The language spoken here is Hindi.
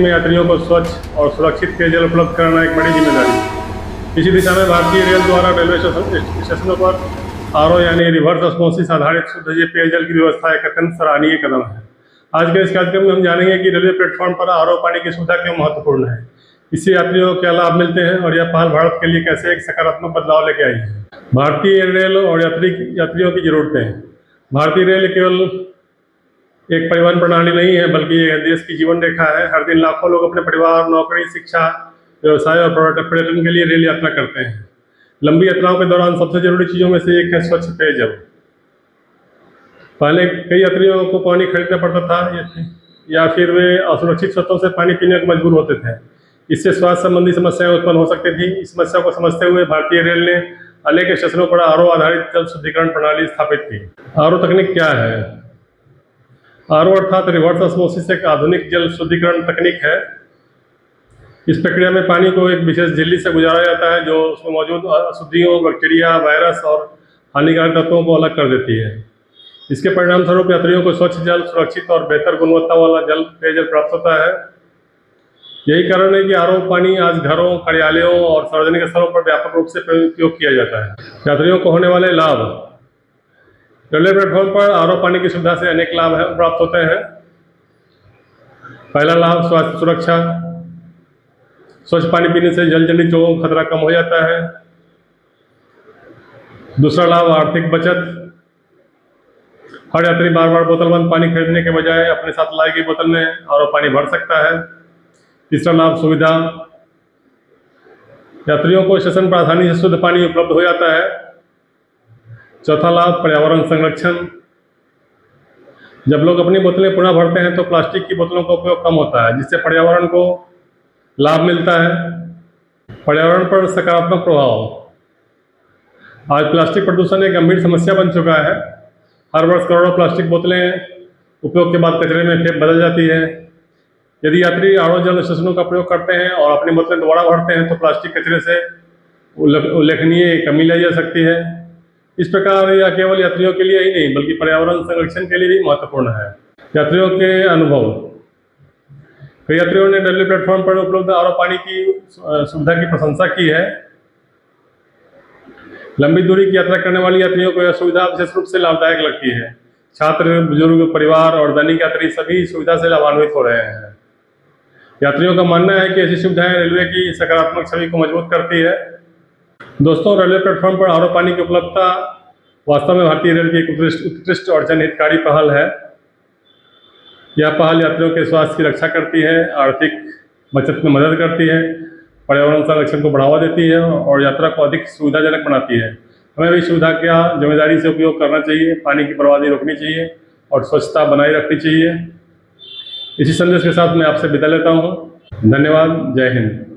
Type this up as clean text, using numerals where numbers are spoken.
में यात्रियों को स्वच्छ और सुरक्षित पेयजल उपलब्ध कराना एक बड़ी जिम्मेदारी है। इसी दिशा में भारतीय रेल द्वारा रेलवे स्टेशनों पर आरओ यानी रिवर्स ऑस्मोसिस आधारित शुद्ध पेयजल की व्यवस्था एक अत्यंत सराहनीय कदम है। आज के इस कार्यक्रम में हम जानेंगे कि रेलवे प्लेटफॉर्म पर आरओ पानी की सुविधा क्यों महत्वपूर्ण है, इससे यात्रियों को क्या लाभ मिलते हैं और यह पहल भारत के लिए कैसे एक सकारात्मक बदलाव लेके आई है। भारतीय रेल और यात्रियों की जरूरतें। भारतीय रेल केवल एक परिवहन प्रणाली नहीं है, बल्कि यह देश की जीवन रेखा है। हर दिन लाखों लोग अपने परिवार, नौकरी, शिक्षा, व्यवसाय और पर्यटन के लिए रेल यात्रा करते हैं। लंबी यात्राओं के दौरान सबसे जरूरी चीज़ों में से एक है स्वच्छ पेयजल। पहले कई यात्रियों को पानी खरीदना पड़ता था या फिर वे असुरक्षित स्रोतों से पानी पीने को मजबूर होते थे। इससे स्वास्थ्य संबंधी समस्याएं उत्पन्न हो सकती थी। इस समस्या को समझते हुए भारतीय रेल ने अनेक स्टेशनों पर आरओ आधारित जल शुद्धिकरण प्रणाली स्थापित की। आरओ तकनीक क्या है? आरओ अर्थात रिवर्स ऑस्मोसिस एक आधुनिक जल शुद्धिकरण तकनीक है। इस प्रक्रिया में पानी को एक विशेष झिल्ली से गुजारा जाता है, जो उसमें मौजूद अशुद्धियों, बैक्टीरिया, वायरस और हानिकारक तत्वों को अलग कर देती है। इसके परिणाम स्वरूप यात्रियों को स्वच्छ जल, सुरक्षित और बेहतर गुणवत्ता वाला पेयजल प्राप्त होता है। यही कारण है कि आरओ पानी आज घरों, कार्यालयों और सार्वजनिक स्थलों पर व्यापक रूप से उपयोग किया जाता है। यात्रियों को होने वाले लाभ। रेलवे प्लेटफॉर्म पर आरओ पानी की सुविधा से अनेक लाभ प्राप्त होते हैं। पहला लाभ स्वास्थ्य सुरक्षा। स्वच्छ पानी पीने से जल जनित रोगों का खतरा कम हो जाता है। दूसरा लाभ आर्थिक बचत। हर यात्री बार बार बोतलबंद पानी खरीदने के बजाय अपने साथ लाई गई बोतल में आरओ पानी भर सकता है। तीसरा लाभ सुविधा। यात्रियों को स्टेशन पर आसानी से शुद्ध पानी उपलब्ध हो जाता है। चौथा लाभ पर्यावरण संरक्षण। जब लोग अपनी बोतलें पुनः भरते हैं तो प्लास्टिक की बोतलों का उपयोग कम होता है, जिससे पर्यावरण को लाभ मिलता है। पर्यावरण पर सकारात्मक प्रभाव। आज प्लास्टिक प्रदूषण एक गंभीर समस्या बन चुका है। हर वर्ष करोड़ों प्लास्टिक बोतलें उपयोग के बाद कचरे में बदल जाती है। यदि यात्री आरओ जल स्टेशनों का प्रयोग करते हैं और अपनी बोतलें दोबारा भरते हैं तो प्लास्टिक कचरे से उल्लेखनीय कमी लाई जा सकती है। इस प्रकार यह केवल यात्रियों के लिए ही नहीं, बल्कि पर्यावरण संरक्षण के लिए भी महत्वपूर्ण है। यात्रियों के अनुभव। कई यात्रियों ने रेलवे प्लेटफॉर्म पर उपलब्ध आरओ पानी की सुविधा की प्रशंसा की है। लंबी दूरी की यात्रा करने वाले यात्रियों को यह सुविधा विशेष रूप से लाभदायक लगती है। छात्र, बुजुर्ग, परिवार और दैनिक यात्री सभी सुविधा से लाभान्वित हो रहे हैं। यात्रियों का मानना है कि ऐसी सुविधाएं रेलवे की सकारात्मक छवि को मजबूत करती है। दोस्तों, रेलवे प्लेटफॉर्म पर आरओ पानी की उपलब्धता वास्तव में भारतीय रेल की एक उत्कृष्ट और जनहितकारी पहल है। यह पहल यात्रियों के स्वास्थ्य की रक्षा करती है, आर्थिक बचत में मदद करती है, पर्यावरण संरक्षण को बढ़ावा देती है और यात्रा को अधिक सुविधाजनक बनाती है। हमें भी सुविधा का जिम्मेदारी से उपयोग करना चाहिए, पानी की बर्बादी रोकनी चाहिए और स्वच्छता बनाए रखनी चाहिए। इसी संदेश के साथ मैं आपसे विदा लेता हूँ। धन्यवाद। जय हिंद।